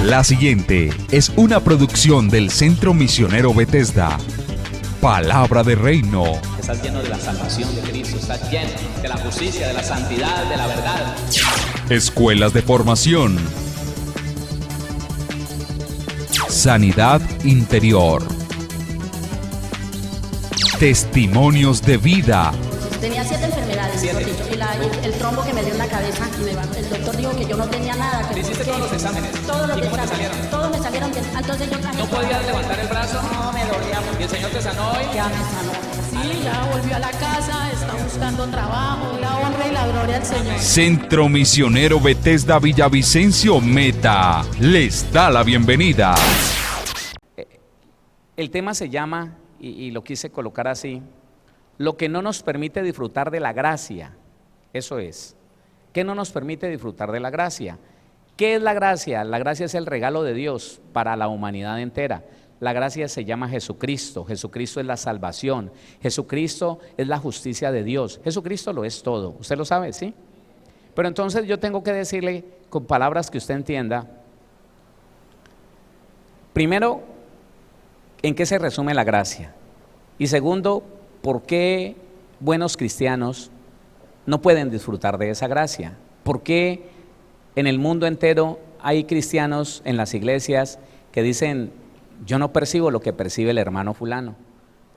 La siguiente es una producción del Centro Misionero Bethesda. Palabra de Reino. Estás lleno de la salvación de Cristo, estás lleno de la justicia, de la santidad, de la verdad. Escuelas de formación. Sanidad interior. Testimonios de vida. Tenía 7 enfermedades, mejor dicho, y el trombo que me dio en la cabeza, el doctor dijo que yo no tenía nada. ¿Le hiciste todos los exámenes? Todos los ¿Y cómo te exámenes, salieron? todos me salieron bien. Entonces yo ¿No podías levantar el brazo? No, me dolía mucho. ¿Y el Señor te sanó hoy? Ya me sanó. Sí, ya volvió a la casa, está buscando trabajo, la honra y la gloria al Señor. Centro Misionero Bethesda Villavicencio Meta les da la bienvenida. El tema se llama, y lo quise colocar así, lo que no nos permite disfrutar de la gracia. Eso es. ¿Qué no nos permite disfrutar de la gracia? ¿Qué es la gracia? La gracia es el regalo de Dios para la humanidad entera. La gracia se llama Jesucristo. Jesucristo es la salvación. Jesucristo es la justicia de Dios. Jesucristo lo es todo. ¿Usted lo sabe? ¿Sí? Pero entonces yo tengo que decirle con palabras que usted entienda. Primero, ¿en qué se resume la gracia? Y segundo, ¿por qué buenos cristianos no pueden disfrutar de esa gracia? ¿Por qué en el mundo entero hay cristianos en las iglesias que dicen, yo no percibo lo que percibe el hermano fulano,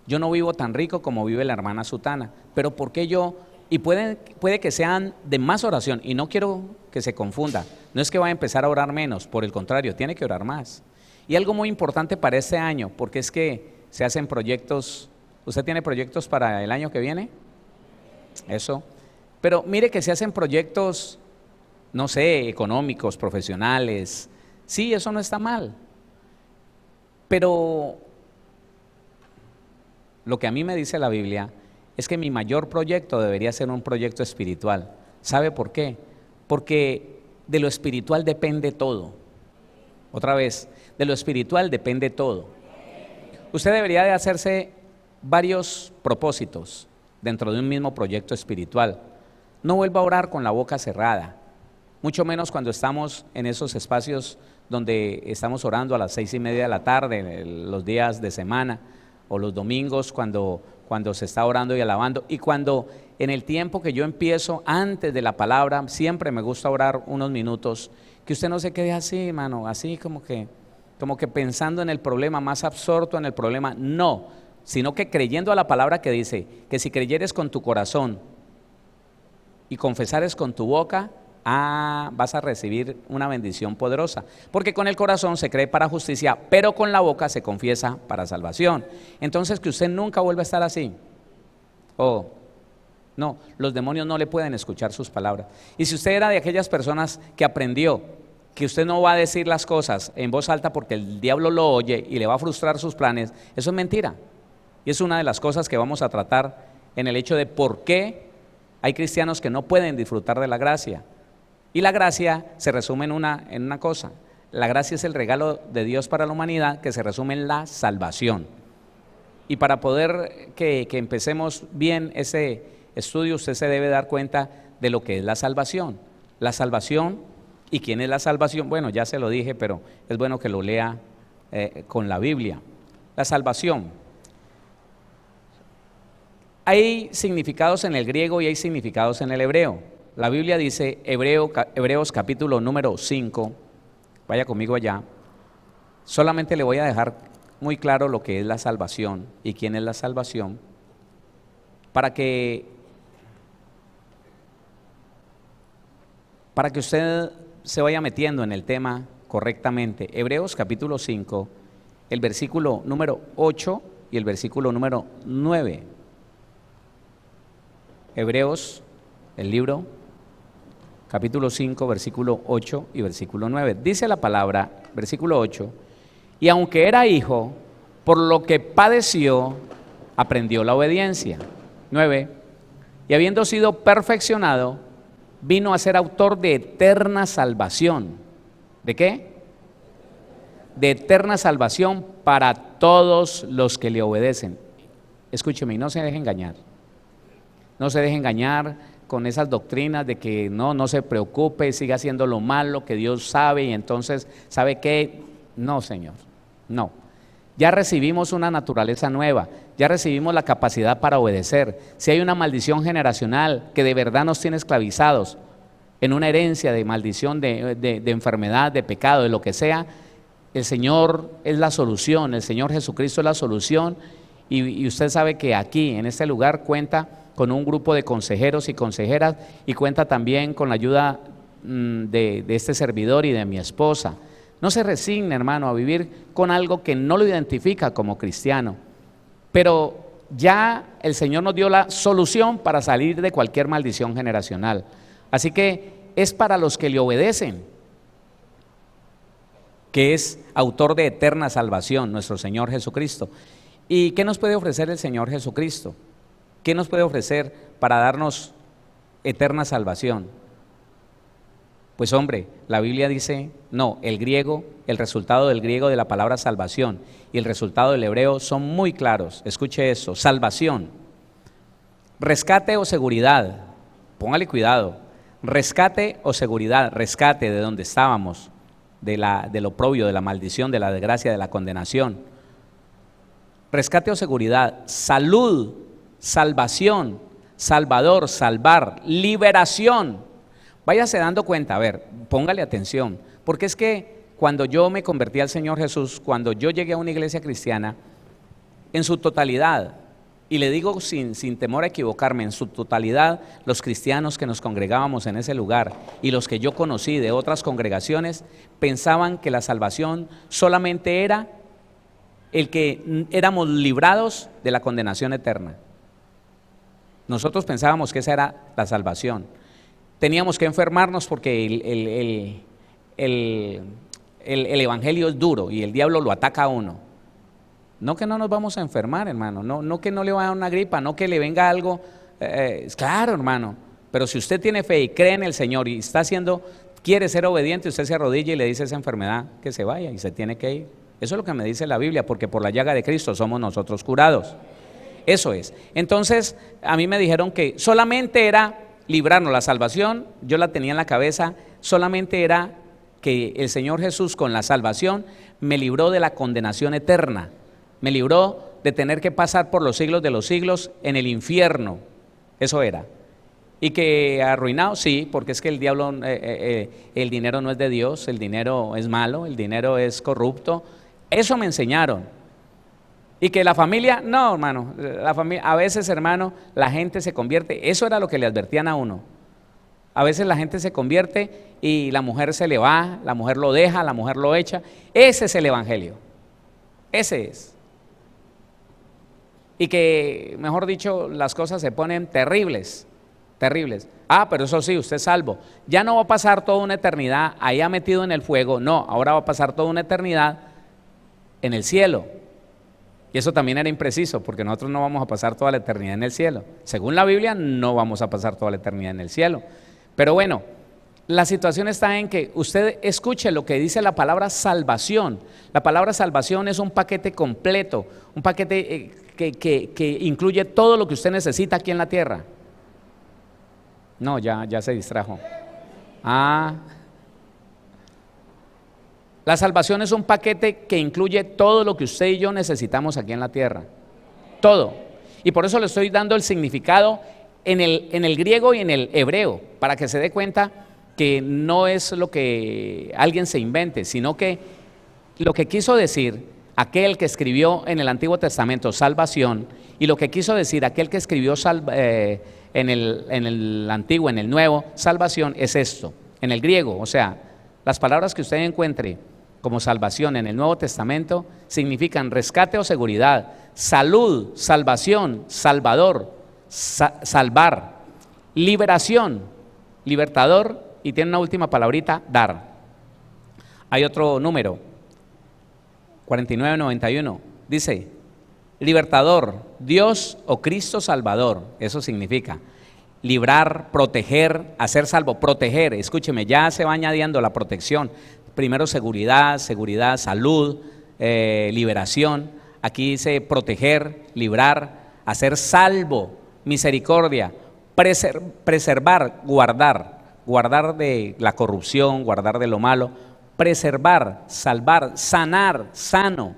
yo no vivo tan rico como vive la hermana sutana, pero ¿por qué yo? Y puede que sean de más oración, y no quiero que se confunda, no es que vaya a empezar a orar menos, por el contrario, tiene que orar más. Y algo muy importante para este año, porque es que se hacen proyectos. ¿Usted tiene proyectos para el año que viene? Eso. Pero mire que se hacen proyectos, no sé, económicos, profesionales. Sí, eso no está mal. Pero lo que a mí me dice la Biblia es que mi mayor proyecto debería ser un proyecto espiritual. ¿Sabe por qué? Porque de lo espiritual depende todo. Otra vez, de lo espiritual depende todo. Usted debería de hacerse varios propósitos dentro de un mismo proyecto espiritual. No vuelva a orar con la boca cerrada, mucho menos cuando estamos en esos espacios donde estamos orando a las 6:30 de la tarde, los días de semana o los domingos cuando se está orando y alabando, y cuando en el tiempo que yo empiezo antes de la palabra, siempre me gusta orar unos minutos, que usted no se quede así, hermano, así como que pensando en el problema, más absorto en el problema, no, sino que creyendo a la palabra que dice que si creyeres con tu corazón y confesares con tu boca, vas a recibir una bendición poderosa, porque con el corazón se cree para justicia, pero con la boca se confiesa para salvación. Entonces que usted nunca vuelva a estar así. No, los demonios no le pueden escuchar sus palabras. Y si usted era de aquellas personas que aprendió que usted no va a decir las cosas en voz alta porque el diablo lo oye y le va a frustrar sus planes, eso es mentira. Y es una de las cosas que vamos a tratar en el hecho de por qué hay cristianos que no pueden disfrutar de la gracia. Y la gracia se resume en una cosa. La gracia es el regalo de Dios para la humanidad, que se resume en la salvación. Y para poder que empecemos bien ese estudio, usted se debe dar cuenta de lo que es la salvación. La salvación, ¿y quién es la salvación? Bueno, ya se lo dije, pero es bueno que lo lea con la Biblia. La salvación. Hay significados en el griego y hay significados en el hebreo. La Biblia dice, Hebreos capítulo número 5, vaya conmigo allá, solamente le voy a dejar muy claro lo que es la salvación y quién es la salvación, para que usted se vaya metiendo en el tema correctamente. Hebreos capítulo 5, el versículo número 8 y el versículo número 9. Hebreos, el libro, capítulo 5, versículo 8 y versículo 9. Dice la palabra, versículo 8, y aunque era hijo, por lo que padeció, aprendió la obediencia. 9, y habiendo sido perfeccionado, vino a ser autor de eterna salvación. ¿De qué? De eterna salvación para todos los que le obedecen. Escúcheme y no se deje engañar. No se deje engañar con esas doctrinas de que no se preocupe, siga haciendo lo malo, que Dios sabe y entonces, ¿sabe qué? No, Señor, no. Ya recibimos una naturaleza nueva, ya recibimos la capacidad para obedecer. Si hay una maldición generacional que de verdad nos tiene esclavizados en una herencia de maldición, de enfermedad, de pecado, de lo que sea, el Señor es la solución, el Señor Jesucristo es la solución, y usted sabe que aquí, en este lugar, cuenta con un grupo de consejeros y consejeras, y cuenta también con la ayuda de este servidor y de mi esposa. No se resigne, hermano, a vivir con algo que no lo identifica como cristiano, pero ya el Señor nos dio la solución para salir de cualquier maldición generacional. Así que es para los que le obedecen, que es autor de eterna salvación, nuestro Señor Jesucristo. ¿Y qué nos puede ofrecer el Señor Jesucristo? ¿Qué nos puede ofrecer para darnos eterna salvación? Pues hombre, la Biblia dice, no, el griego, el resultado del griego de la palabra salvación y el resultado del hebreo son muy claros. Escuche eso: salvación, rescate o seguridad. Póngale cuidado, rescate o seguridad, rescate de donde estábamos, del oprobio, de la maldición, de la desgracia, de la condenación. Rescate o seguridad, salud, salvación, salvador, salvar, liberación. Váyase dando cuenta, a ver, póngale atención, porque es que cuando yo me convertí al Señor Jesús, cuando yo llegué a una iglesia cristiana, en su totalidad, y le digo sin temor a equivocarme, en su totalidad, los cristianos que nos congregábamos en ese lugar y los que yo conocí de otras congregaciones, pensaban que la salvación solamente era el que éramos librados de la condenación eterna. Nosotros pensábamos que esa era la salvación. Teníamos que enfermarnos porque el evangelio es duro y el diablo lo ataca a uno. No que no nos vamos a enfermar, hermano, no que no le va a dar una gripa, no que le venga algo, claro, hermano, pero si usted tiene fe y cree en el Señor y quiere ser obediente, usted se arrodilla y le dice a esa enfermedad que se vaya y se tiene que ir. Eso es lo que me dice la Biblia, porque por la llaga de Cristo somos nosotros curados. Eso es. Entonces, a mí me dijeron que solamente era librarnos, la salvación, yo la tenía en la cabeza, solamente era que el Señor Jesús con la salvación me libró de la condenación eterna, me libró de tener que pasar por los siglos de los siglos en el infierno, eso era. Y que arruinado, sí, porque es que el diablo, el dinero no es de Dios, el dinero es malo, el dinero es corrupto, eso me enseñaron. Y que la familia, no, hermano, la familia, a veces, hermano, la gente se convierte, eso era lo que le advertían a uno. A veces la gente se convierte y la mujer se le va, la mujer lo deja, la mujer lo echa. Ese es el evangelio, ese es. Y que, mejor dicho, las cosas se ponen terribles, terribles. Ah, pero eso sí, usted es salvo. Ya no va a pasar toda una eternidad allá metido en el fuego, no, ahora va a pasar toda una eternidad en el cielo. Y eso también era impreciso, porque nosotros no vamos a pasar toda la eternidad en el cielo. Según la Biblia, no vamos a pasar toda la eternidad en el cielo. Pero bueno, la situación está en que usted escuche lo que dice la palabra salvación. La palabra salvación es un paquete completo, un paquete que incluye todo lo que usted necesita aquí en la tierra. No, ya se distrajo. La salvación es un paquete que incluye todo lo que usted y yo necesitamos aquí en la tierra. Todo. Y por eso le estoy dando el significado en el griego y en el hebreo, para que se dé cuenta que no es lo que alguien se invente, sino que lo que quiso decir aquel que escribió en el Antiguo Testamento salvación, y lo que quiso decir aquel que escribió en el Antiguo, en el Nuevo, salvación, es esto. En el griego, o sea, las palabras que usted encuentre como salvación en el Nuevo Testamento significan rescate o seguridad, salud, salvación, salvador, salvar, liberación, libertador, y tiene una última palabrita, dar. Hay otro número, 4991, dice libertador, Dios o Cristo Salvador. Eso significa librar, proteger, hacer salvo, proteger. Escúcheme, ya se va añadiendo la protección. Primero seguridad, salud, liberación. Aquí dice proteger, librar, hacer salvo, misericordia, Preservar, guardar de la corrupción, guardar de lo malo, preservar, salvar, sanar, sano.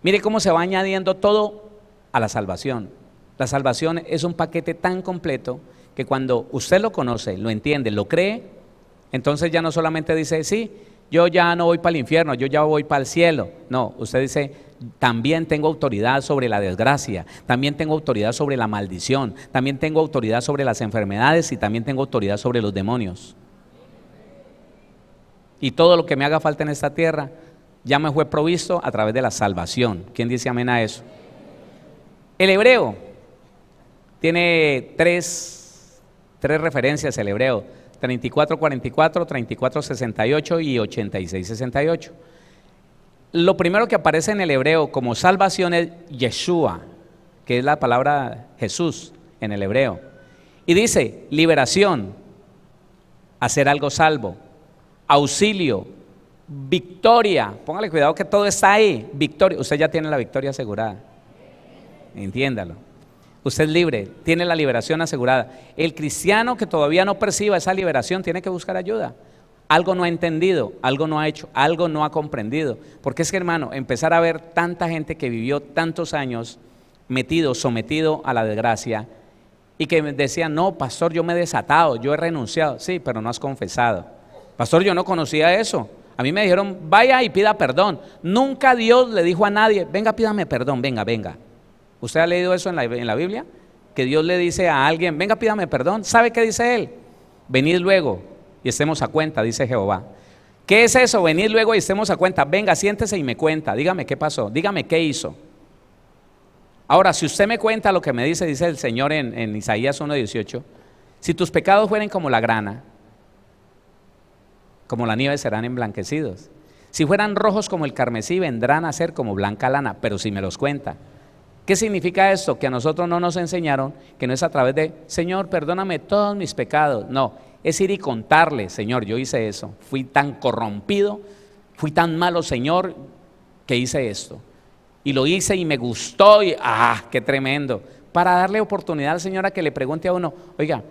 Mire cómo se va añadiendo todo a la salvación. La salvación es un paquete tan completo que cuando usted lo conoce, lo entiende, lo cree, entonces ya no solamente dice, sí, yo ya no voy para el infierno, yo ya voy para el cielo. No, usted dice, también tengo autoridad sobre la desgracia, también tengo autoridad sobre la maldición, también tengo autoridad sobre las enfermedades y también tengo autoridad sobre los demonios. Y todo lo que me haga falta en esta tierra ya me fue provisto a través de la salvación. ¿Quién dice amén a eso? El hebreo tiene tres referencias, el hebreo: 34:44, 34:68 y 86:68. Lo primero que aparece en el hebreo como salvación es Yeshua, que es la palabra Jesús en el hebreo. Y dice liberación, hacer algo salvo, auxilio, victoria. Póngale cuidado que todo está ahí. Victoria, usted ya tiene la victoria asegurada. Entiéndalo. Usted es libre, tiene la liberación asegurada. El cristiano que todavía no perciba esa liberación tiene que buscar ayuda. Algo no ha entendido, algo no ha hecho, algo no ha comprendido. Porque es que, hermano, empezar a ver tanta gente que vivió tantos años sometido a la desgracia, y que decían, no, pastor, yo me he desatado, yo he renunciado. Sí, pero no has confesado. Pastor, yo no conocía eso. A mí me dijeron, vaya y pida perdón. Nunca Dios le dijo a nadie, venga, pídame perdón, venga. ¿Usted ha leído eso en la Biblia? Que Dios le dice a alguien, venga, pídame perdón. ¿Sabe qué dice él? Venid luego y estemos a cuenta, dice Jehová. ¿Qué es eso? Venid luego y estemos a cuenta. Venga, siéntese y me cuenta. Dígame qué pasó, dígame qué hizo. Ahora, si usted me cuenta lo que me dice el Señor en Isaías 1:18, si tus pecados fueren como la grana, como la nieve serán emblanquecidos. Si fueran rojos como el carmesí, vendrán a ser como blanca lana. Pero si me los cuenta. ¿Qué significa esto? Que a nosotros no nos enseñaron que no es a través de, Señor, perdóname todos mis pecados. No, es ir y contarle, Señor, yo hice eso. Fui tan corrompido, fui tan malo, Señor, que hice esto. Y lo hice y me gustó y qué tremendo. Para darle oportunidad al Señor a que le pregunte a uno, oiga,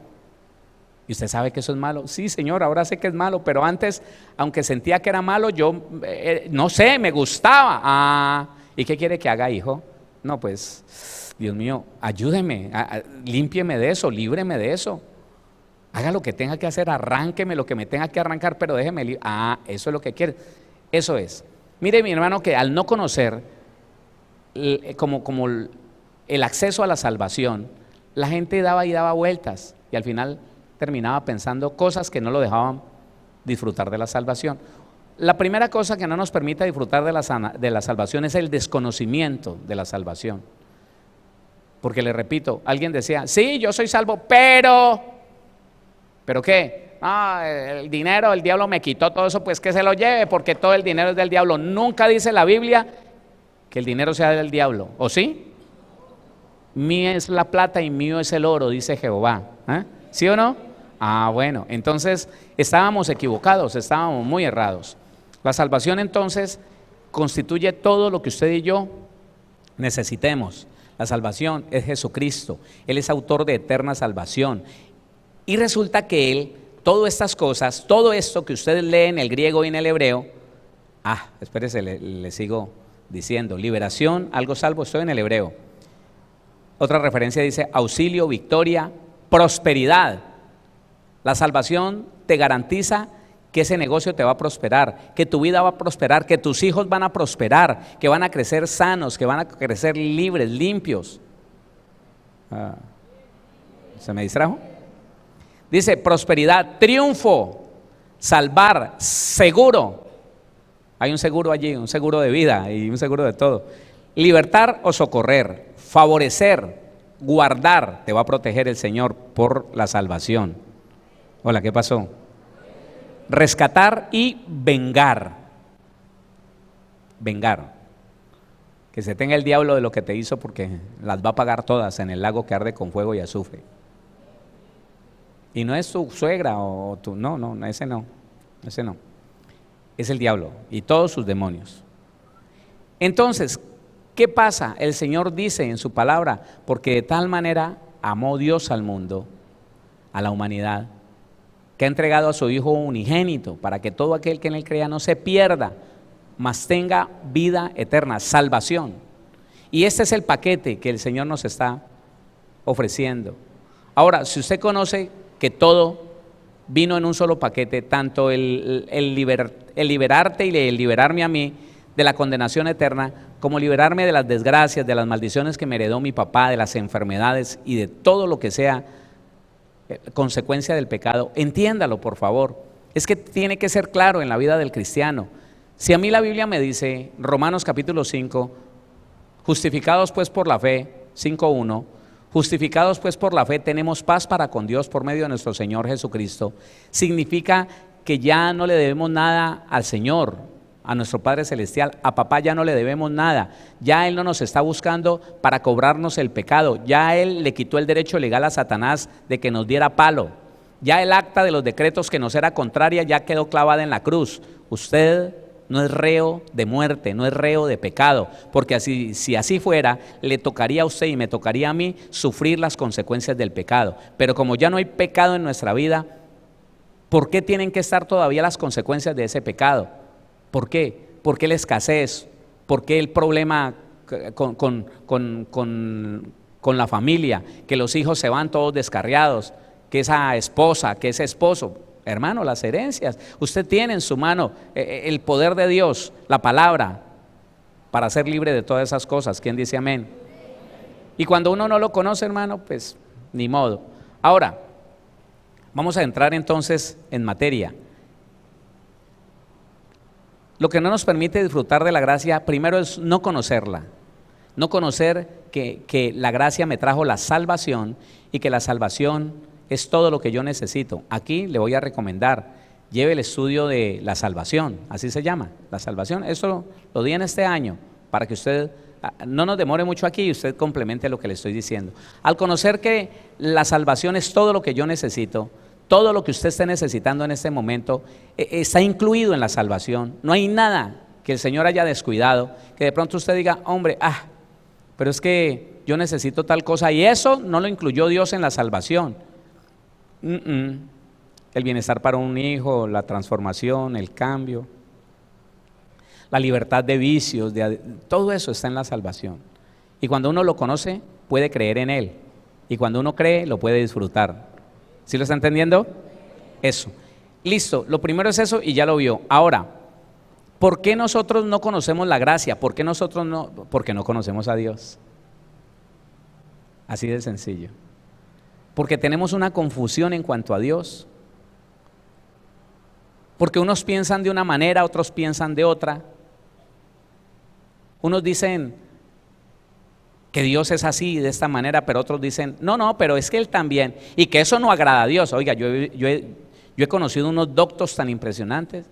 ¿y usted sabe que eso es malo? Sí, Señor, ahora sé que es malo, pero antes, aunque sentía que era malo, yo, no sé, me gustaba. ¿Y qué quiere que haga, hijo? No, pues, Dios mío, ayúdeme, límpieme de eso, líbreme de eso. Haga lo que tenga que hacer, arránqueme lo que me tenga que arrancar, pero déjeme libre. Eso es lo que quiere. Eso es. Mire, mi hermano, que al no conocer como el acceso a la salvación, la gente daba vueltas y al final terminaba pensando cosas que no lo dejaban disfrutar de la salvación. La primera cosa que no nos permite disfrutar de la salvación es el desconocimiento de la salvación. Porque le repito, alguien decía, sí, yo soy salvo, ¿pero qué? El dinero, el diablo me quitó todo eso, pues que se lo lleve, porque todo el dinero es del diablo. Nunca dice la Biblia que el dinero sea del diablo, ¿o sí? Mía es la plata y mío es el oro, dice Jehová. ¿Sí o no? Bueno, entonces estábamos equivocados, estábamos muy errados. La salvación entonces constituye todo lo que usted y yo necesitemos. La salvación es Jesucristo, Él es autor de eterna salvación. Y resulta que Él, todas estas cosas, todo esto que ustedes leen en el griego y en el hebreo, espérese, le sigo diciendo, liberación, algo salvo, estoy en el hebreo. Otra referencia dice auxilio, victoria, prosperidad. La salvación te garantiza que ese negocio te va a prosperar, que tu vida va a prosperar, que tus hijos van a prosperar, que van a crecer sanos, que van a crecer libres, limpios. ¿Se me distrajo? Dice prosperidad, triunfo, salvar, seguro. Hay un seguro allí, un seguro de vida y un seguro de todo. Libertar o socorrer, favorecer, guardar, te va a proteger el Señor por la salvación. Hola, ¿qué pasó? Rescatar y vengar. Vengar. Que se tenga el diablo de lo que te hizo, porque las va a pagar todas en el lago que arde con fuego y azufre. Y no es tu suegra o tu, no, ese no. Es el diablo y todos sus demonios. Entonces, ¿qué pasa? El Señor dice en su palabra, porque de tal manera amó Dios al mundo, a la humanidad, que ha entregado a su Hijo unigénito para que todo aquel que en él crea no se pierda, mas tenga vida eterna, salvación. Y este es el paquete que el Señor nos está ofreciendo. Ahora, si usted conoce que todo vino en un solo paquete, tanto el liberarte y el liberarme a mí de la condenación eterna, como liberarme de las desgracias, de las maldiciones que me heredó mi papá, de las enfermedades y de todo lo que sea consecuencia del pecado, entiéndalo por favor. Es que tiene que ser claro en la vida del cristiano. Si a mí la Biblia me dice, Romanos capítulo 5, justificados pues por la fe, 5:1, justificados pues por la fe tenemos paz para con Dios por medio de nuestro Señor Jesucristo, significa que ya no le debemos nada al Señor, a nuestro Padre Celestial, a papá ya no le debemos nada, ya Él no nos está buscando para cobrarnos el pecado, ya Él le quitó el derecho legal a Satanás de que nos diera palo, ya el acta de los decretos que nos era contraria ya quedó clavada en la cruz. Usted no es reo de muerte, no es reo de pecado, porque si así fuera, le tocaría a usted y me tocaría a mí sufrir las consecuencias del pecado. Pero como ya no hay pecado en nuestra vida, ¿por qué tienen que estar todavía las consecuencias de ese pecado? ¿Por qué? ¿Por qué la escasez? ¿Por qué el problema con la familia? Que los hijos se van todos descarriados, que esa esposa, que ese esposo. Hermano, las herencias. Usted tiene en su mano el poder de Dios, la palabra, para ser libre de todas esas cosas. ¿Quién dice amén? Y cuando uno no lo conoce, hermano, pues ni modo. Ahora, vamos a entrar entonces en materia. Lo que no nos permite disfrutar de la gracia, primero es no conocerla, no conocer que la gracia me trajo la salvación y que la salvación es todo lo que yo necesito. Aquí le voy a recomendar, lleve el estudio de la salvación, así se llama, la salvación. Esto lo di en este año para que usted no nos demore mucho aquí y usted complemente lo que le estoy diciendo. Al conocer que la salvación es todo lo que yo necesito, todo lo que usted esté necesitando en este momento está incluido en la salvación. No hay nada que el Señor haya descuidado, que de pronto usted diga, hombre, pero es que yo necesito tal cosa y eso no lo incluyó Dios en la salvación. El bienestar para un hijo, la transformación, el cambio, la libertad de vicios, todo eso está en la salvación. Y cuando uno lo conoce, puede creer en Él. Y cuando uno cree, lo puede disfrutar. ¿Sí lo está entendiendo? Eso. Listo, lo primero es eso y ya lo vio. Ahora, ¿por qué nosotros no conocemos la gracia? ¿Por qué nosotros no? Porque no conocemos a Dios. Así de sencillo. Porque tenemos una confusión en cuanto a Dios. Porque unos piensan de una manera, otros piensan de otra. Unos dicen que Dios es así, de esta manera, pero otros dicen, no, pero es que Él también, y que eso no agrada a Dios. Oiga, yo he conocido unos doctos tan impresionantes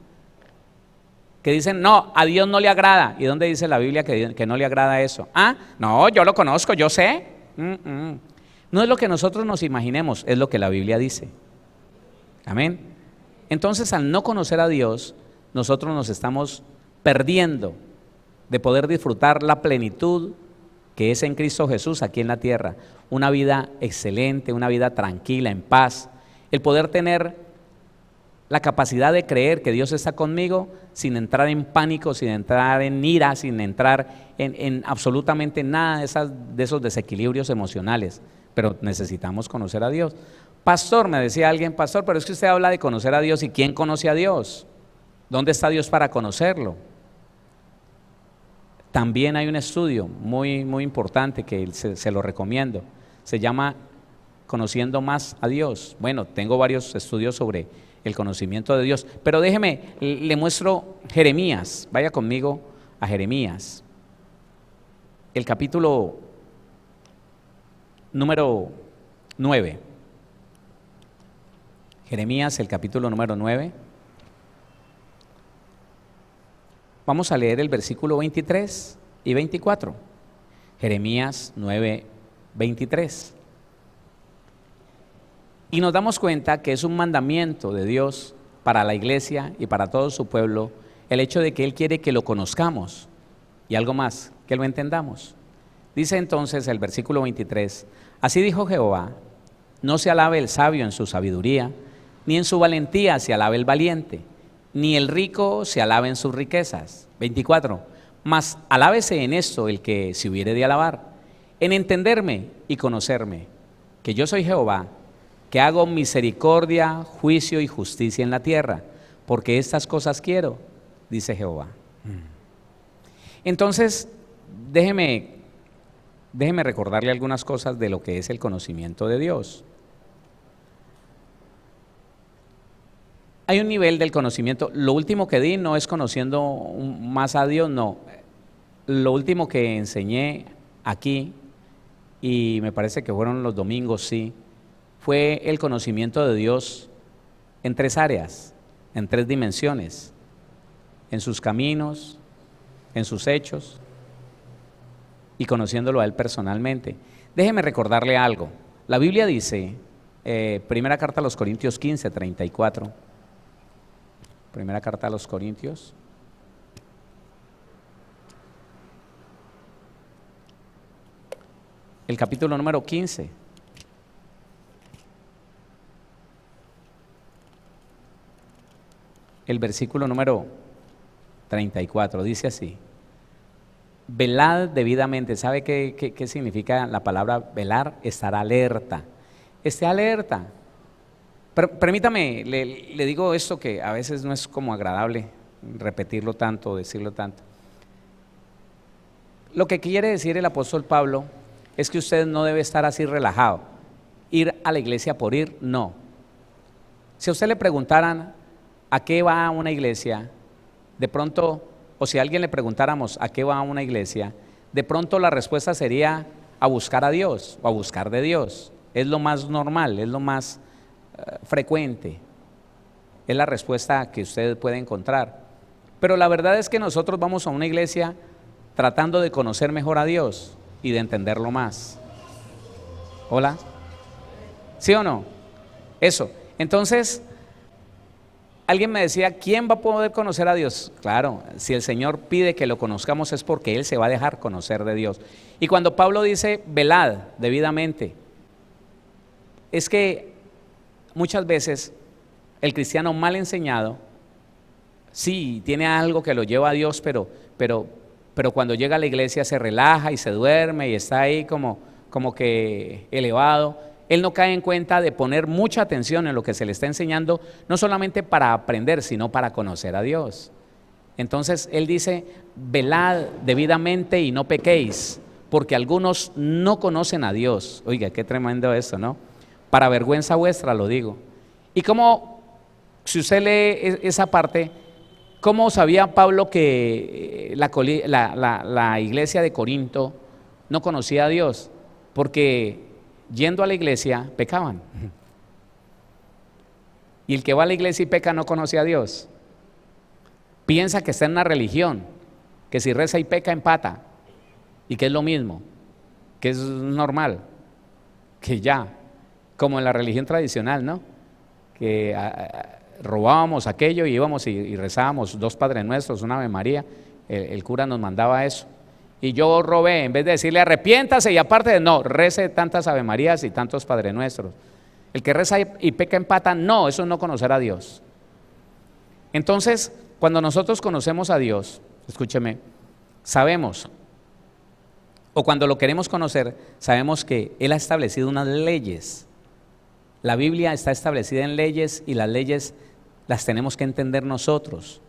que dicen, no, a Dios no le agrada. ¿Y dónde dice la Biblia que no le agrada eso? No, yo lo conozco, yo sé. No es lo que nosotros nos imaginemos, es lo que la Biblia dice. Amén. Entonces, al no conocer a Dios, nosotros nos estamos perdiendo de poder disfrutar la plenitud que es en Cristo Jesús aquí en la tierra, una vida excelente, una vida tranquila, en paz, el poder tener la capacidad de creer que Dios está conmigo sin entrar en pánico, sin entrar en ira, sin entrar en absolutamente nada de esos desequilibrios emocionales, pero necesitamos conocer a Dios. Pastor, me decía alguien, pastor, pero es que usted habla de conocer a Dios, ¿y quién conoce a Dios? ¿Dónde está Dios para conocerlo? También hay un estudio muy, muy importante que se lo recomiendo. Se llama Conociendo más a Dios. Bueno, tengo varios estudios sobre el conocimiento de Dios, pero déjeme, le muestro Jeremías. Vaya conmigo a Jeremías. El capítulo número 9. Jeremías, el capítulo número 9. Vamos a leer el versículo 23 y 24. Jeremías 9, 23. Y nos damos cuenta que es un mandamiento de Dios para la iglesia y para todo su pueblo, el hecho de que Él quiere que lo conozcamos y algo más, que lo entendamos. Dice entonces el versículo 23, así dijo Jehová, no se alabe el sabio en su sabiduría, ni en su valentía se alabe el valiente, ni el rico se alabe en sus riquezas. 24, mas alábese en esto el que se hubiere de alabar, en entenderme y conocerme, que yo soy Jehová, que hago misericordia, juicio y justicia en la tierra, porque estas cosas quiero, dice Jehová. Entonces, déjeme recordarle algunas cosas de lo que es el conocimiento de Dios. Hay un nivel del conocimiento. Lo último que di no es conociendo más a Dios, no. Lo último que enseñé aquí, y me parece que fueron los domingos, sí, fue el conocimiento de Dios en 3 áreas, en 3 dimensiones, en sus caminos, en sus hechos y conociéndolo a Él personalmente. Déjeme recordarle algo. La Biblia dice, primera carta a los Corintios 15, 34. Primera carta a los Corintios. El capítulo número 15. El versículo número 34 dice así: velad debidamente. ¿Sabe qué significa la palabra velar? Estar alerta. Esté alerta. Permítame, le digo esto que a veces no es como agradable repetirlo tanto, decirlo tanto. Lo que quiere decir el apóstol Pablo es que usted no debe estar así relajado. Ir a la iglesia por ir, no. Si a usted le preguntaran a qué va una iglesia, de pronto, o si a alguien le preguntáramos a qué va una iglesia, de pronto la respuesta sería a buscar a Dios o a buscar de Dios. Es lo más normal, es lo más frecuente, es la respuesta que usted puede encontrar. Pero la verdad es que nosotros vamos a una iglesia tratando de conocer mejor a Dios y de entenderlo más. ¿Hola? ¿Sí o no? Eso. Entonces, alguien me decía, ¿quién va a poder conocer a Dios? Claro, si el Señor pide que lo conozcamos es porque Él se va a dejar conocer de Dios. Y cuando Pablo dice, velad debidamente, es que muchas veces el cristiano mal enseñado, sí, tiene algo que lo lleva a Dios, pero cuando llega a la iglesia se relaja y se duerme y está ahí como que elevado. Él no cae en cuenta de poner mucha atención en lo que se le está enseñando, no solamente para aprender, sino para conocer a Dios. Entonces él dice, velad debidamente y no pequéis, porque algunos no conocen a Dios. Oiga, qué tremendo esto, ¿no? Para vergüenza vuestra lo digo. Y como, si usted lee esa parte, ¿cómo sabía Pablo que la iglesia de Corinto no conocía a Dios? Porque yendo a la iglesia pecaban. Y el que va a la iglesia y peca no conoce a Dios. Piensa que está en una religión, que si reza y peca empata, y que es lo mismo, que es normal, que ya, como en la religión tradicional, ¿no? Que robábamos aquello y íbamos y rezábamos 2 Padres Nuestros, una Ave María, el cura nos mandaba eso. Y yo robé, en vez de decirle arrepiéntase y aparte de no, rece tantas Ave Marías y tantos Padres Nuestros. El que reza y peca empata, no, eso es no conocer a Dios. Entonces, cuando nosotros conocemos a Dios, escúcheme, sabemos, o cuando lo queremos conocer, sabemos que Él ha establecido unas leyes. La Biblia está establecida en leyes y las leyes las tenemos que entender nosotros.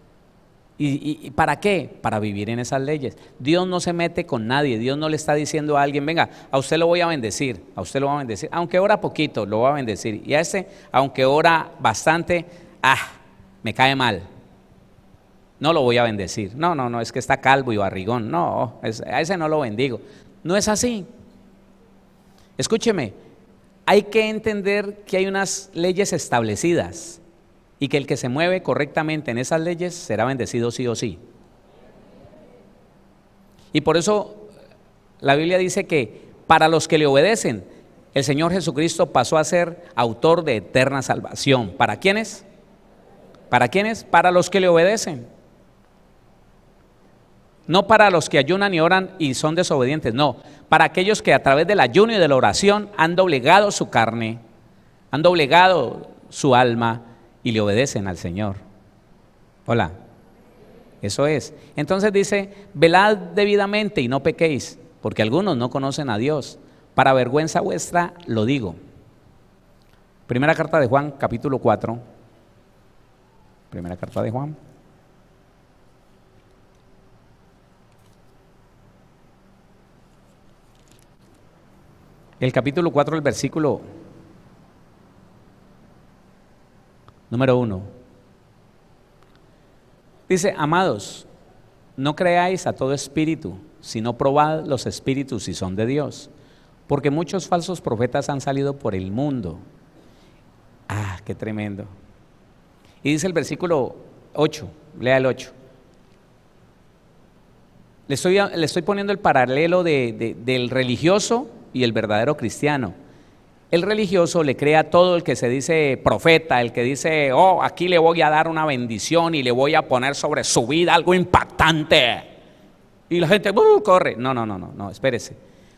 ¿Y para qué? Para vivir en esas leyes. Dios no se mete con nadie. Dios no le está diciendo a alguien, venga, a usted lo voy a bendecir, a usted lo va a bendecir, aunque ora poquito, lo va a bendecir, y a ese, aunque ora bastante, me cae mal, no lo voy a bendecir. No, es que está calvo y barrigón, no, a ese no lo bendigo. No es así. Escúcheme, hay que entender que hay unas leyes establecidas y que el que se mueve correctamente en esas leyes será bendecido sí o sí. Y por eso la Biblia dice que para los que le obedecen, el Señor Jesucristo pasó a ser autor de eterna salvación. ¿Para quiénes? ¿Para quiénes? Para los que le obedecen. No para los que ayunan y oran y son desobedientes, no. Para aquellos que a través del ayuno y de la oración han doblegado su carne, han doblegado su alma y le obedecen al Señor. Hola, eso es. Entonces dice, velad debidamente y no pequéis, porque algunos no conocen a Dios. Para vergüenza vuestra lo digo. Primera carta de Juan, capítulo 4. Primera carta de Juan. El capítulo 4, el versículo número 1. Dice, amados, no creáis a todo espíritu, sino probad los espíritus si son de Dios, porque muchos falsos profetas han salido por el mundo. Ah, qué tremendo. Y dice el versículo 8, lea el 8. Le estoy poniendo el paralelo del religioso y el verdadero cristiano. El religioso le cree a todo el que se dice profeta, el que dice, oh, aquí le voy a dar una bendición y le voy a poner sobre su vida algo impactante. Y la gente corre. No, espérese.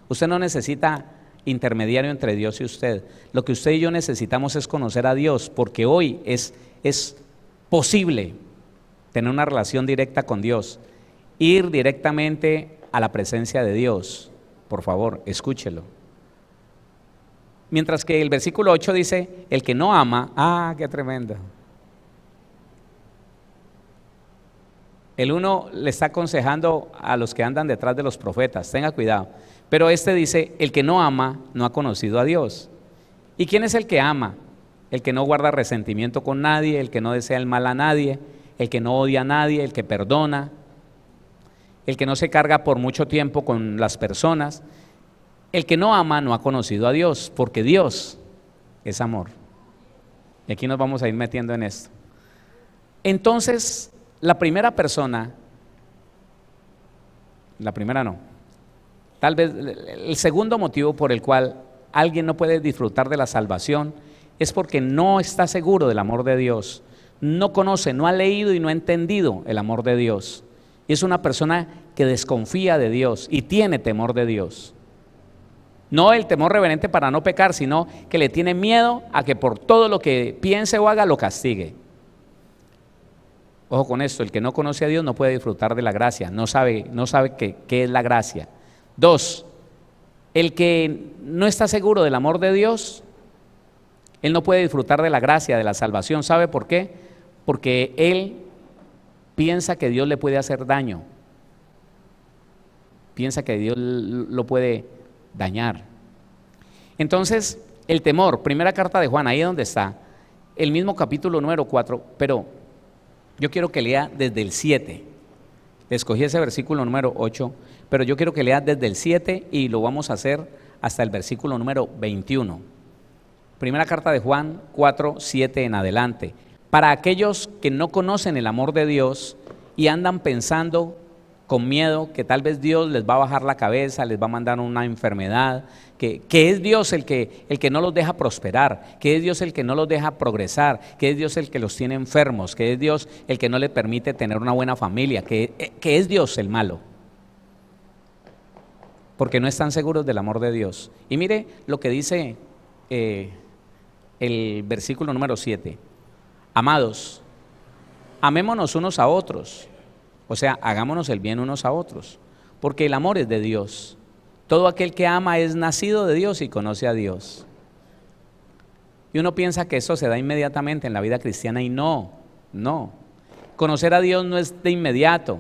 Usted no necesita intermediario entre Dios y usted. Lo que usted y yo necesitamos es conocer a Dios, porque hoy es posible tener una relación directa con Dios, ir directamente a la presencia de Dios. Por favor, escúchelo. Mientras que el versículo 8 dice, el que no ama, qué tremendo. El uno le está aconsejando a los que andan detrás de los profetas, tenga cuidado. Pero este dice, el que no ama no ha conocido a Dios. ¿Y quién es el que ama? El que no guarda resentimiento con nadie, el que no desea el mal a nadie, el que no odia a nadie, el que perdona, el que no se carga por mucho tiempo con las personas. El que no ama no ha conocido a Dios, porque Dios es amor. Y aquí nos vamos a ir metiendo en esto. Entonces, la primera persona, tal vez el segundo motivo por el cual alguien no puede disfrutar de la salvación es porque no está seguro del amor de Dios, no conoce, no ha leído y no ha entendido el amor de Dios. Y es una persona que desconfía de Dios y tiene temor de Dios. No el temor reverente para no pecar, sino que le tiene miedo a que por todo lo que piense o haga lo castigue. Ojo con esto, el que no conoce a Dios no puede disfrutar de la gracia, no sabe qué es la gracia. 2, el que no está seguro del amor de Dios, él no puede disfrutar de la gracia, de la salvación. ¿Sabe por qué? Porque él piensa que Dios le puede hacer daño, piensa que Dios lo puede dañar. Entonces, el temor, primera carta de Juan, ahí es donde está, el mismo capítulo número 4, pero yo quiero que lea desde el 7. Escogí ese versículo número 8, pero yo quiero que lea desde el 7 y lo vamos a hacer hasta el versículo número 21. Primera carta de Juan 4, 7 en adelante. Para aquellos que no conocen el amor de Dios y andan pensando con miedo que tal vez Dios les va a bajar la cabeza, les va a mandar una enfermedad, que es Dios el que no los deja prosperar, que es Dios el que no los deja progresar, que es Dios el que los tiene enfermos, que es Dios el que no les permite tener una buena familia, que es Dios el malo, porque no están seguros del amor de Dios. Y mire lo que dice el versículo número 7. Amados, amémonos unos a otros. O sea, hagámonos el bien unos a otros, porque el amor es de Dios. Todo aquel que ama es nacido de Dios y conoce a Dios. Y uno piensa que eso se da inmediatamente en la vida cristiana y no. Conocer a Dios no es de inmediato.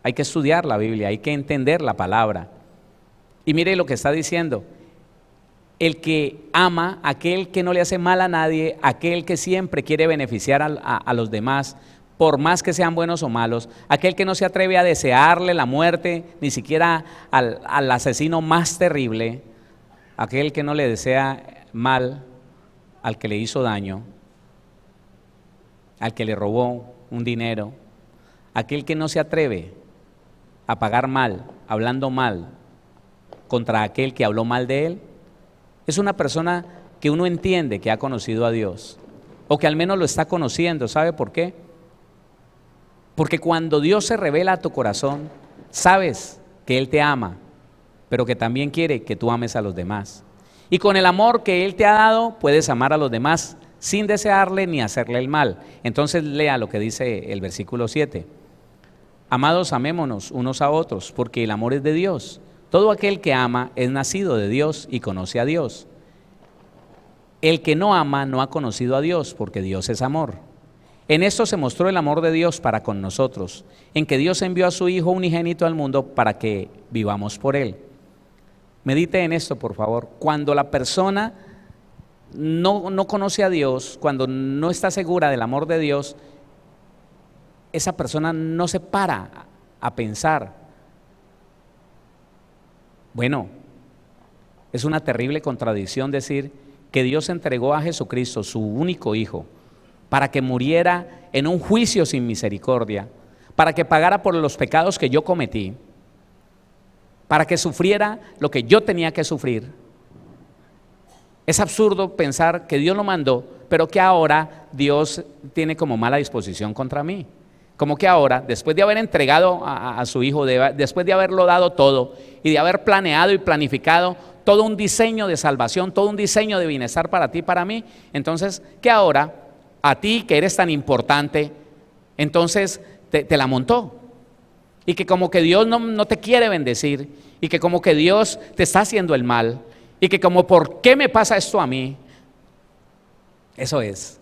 Hay que estudiar la Biblia, hay que entender la palabra. Y mire lo que está diciendo. El que ama, aquel que no le hace mal a nadie, aquel que siempre quiere beneficiar a los demás, por más que sean buenos o malos, aquel que no se atreve a desearle la muerte, ni siquiera al asesino más terrible, aquel que no le desea mal al que le hizo daño, al que le robó un dinero, aquel que no se atreve a pagar mal, hablando mal contra aquel que habló mal de él, es una persona que uno entiende que ha conocido a Dios, o que al menos lo está conociendo. ¿Sabe por qué? Porque cuando Dios se revela a tu corazón, sabes que Él te ama, pero que también quiere que tú ames a los demás. Y con el amor que Él te ha dado, puedes amar a los demás sin desearle ni hacerle el mal. Entonces lea lo que dice el versículo 7. Amados, amémonos unos a otros, porque el amor es de Dios. Todo aquel que ama es nacido de Dios y conoce a Dios. El que no ama no ha conocido a Dios, porque Dios es amor. En esto se mostró el amor de Dios para con nosotros, en que Dios envió a su Hijo unigénito al mundo para que vivamos por Él. Medite en esto, por favor. Cuando la persona no conoce a Dios, cuando no está segura del amor de Dios, esa persona no se para a pensar, bueno, es una terrible contradicción decir que Dios entregó a Jesucristo, su único Hijo, para que muriera en un juicio sin misericordia, para que pagara por los pecados que yo cometí, para que sufriera lo que yo tenía que sufrir. Es absurdo pensar que Dios lo mandó, pero que ahora Dios tiene como mala disposición contra mí. Como que ahora, después de haber entregado a su Hijo, después de haberlo dado todo y de haber planeado y planificado todo un diseño de salvación, todo un diseño de bienestar para ti y para mí, entonces que ahora a ti que eres tan importante, entonces te la montó. Y que como que Dios no te quiere bendecir, y que como que Dios te está haciendo el mal, y que como ¿por qué me pasa esto a mí? Eso es.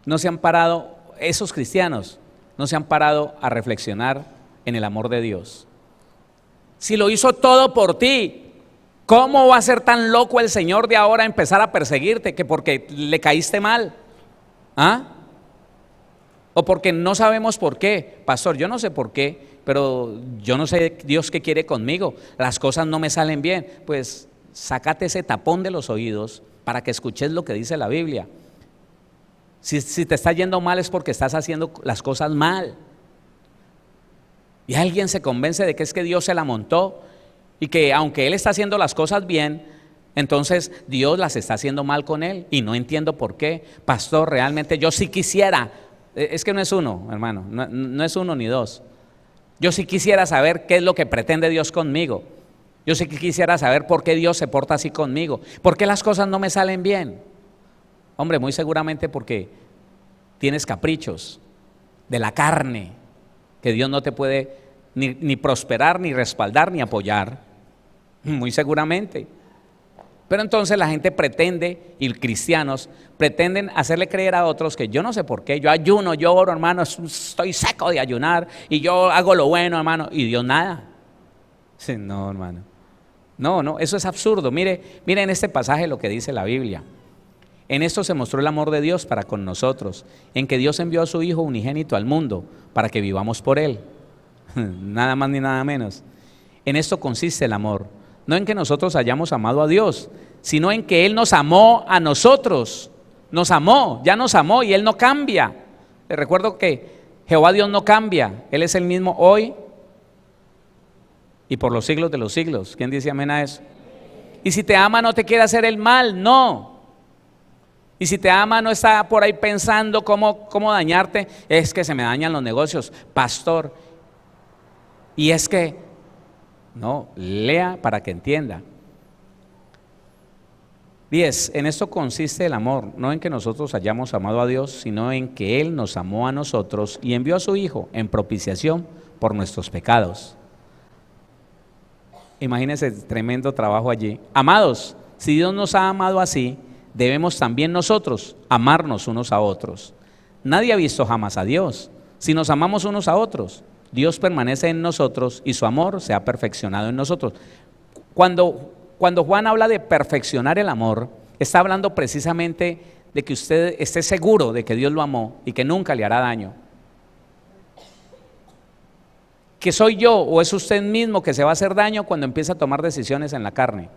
No se han parado, esos cristianos no se han parado a reflexionar en el amor de Dios. Si lo hizo todo por ti, ¿cómo va a ser tan loco el Señor de ahora a empezar a perseguirte que porque le caíste mal? ¿Ah? O porque no sabemos por qué. Pastor, yo no sé por qué, pero yo no sé Dios qué quiere conmigo. Las cosas no me salen bien. Pues sácate ese tapón de los oídos para que escuches lo que dice la Biblia. Si te está yendo mal es porque estás haciendo las cosas mal. Y alguien se convence de que es que Dios se la montó y que aunque Él está haciendo las cosas bien, entonces Dios las está haciendo mal con Él. Y no entiendo por qué. Pastor, realmente yo sí quisiera. Es que no es uno, hermano, no es uno ni dos. Yo sí quisiera saber qué es lo que pretende Dios conmigo. Yo sí quisiera saber por qué Dios se porta así conmigo. ¿Por qué las cosas no me salen bien? Hombre, muy seguramente porque tienes caprichos de la carne, que Dios no te puede ni prosperar, ni respaldar, ni apoyar. Muy seguramente. Pero entonces la gente pretende, y cristianos pretenden hacerle creer a otros que yo no sé por qué, yo ayuno, yo oro, hermano, estoy seco de ayunar, y yo hago lo bueno, hermano, y Dios nada. No, hermano. No, eso es absurdo. Mire en este pasaje lo que dice la Biblia. En esto se mostró el amor de Dios para con nosotros, en que Dios envió a su Hijo unigénito al mundo para que vivamos por Él. Nada más ni nada menos. En esto consiste el amor, no en que nosotros hayamos amado a Dios, sino en que Él nos amó a nosotros. Nos amó, ya nos amó y Él no cambia. Les recuerdo que Jehová Dios no cambia, Él es el mismo hoy y por los siglos de los siglos. ¿Quién dice amén a eso? Y si te ama no te quiere hacer el mal, no. Y si te ama no está por ahí pensando cómo dañarte. Es que se me dañan los negocios, pastor. Y es que, no, lea para que entienda. 10. En esto consiste el amor, no en que nosotros hayamos amado a Dios, sino en que Él nos amó a nosotros y envió a su Hijo en propiciación por nuestros pecados. Imagínense el tremendo trabajo allí. Amados, si Dios nos ha amado así, debemos también nosotros amarnos unos a otros. Nadie ha visto jamás a Dios. Si nos amamos unos a otros, Dios permanece en nosotros y su amor se ha perfeccionado en nosotros. Cuando Juan habla de perfeccionar el amor, está hablando precisamente de que usted esté seguro de que Dios lo amó y que nunca le hará daño. ¿Que soy yo o es usted mismo que se va a hacer daño cuando empieza a tomar decisiones en la carne?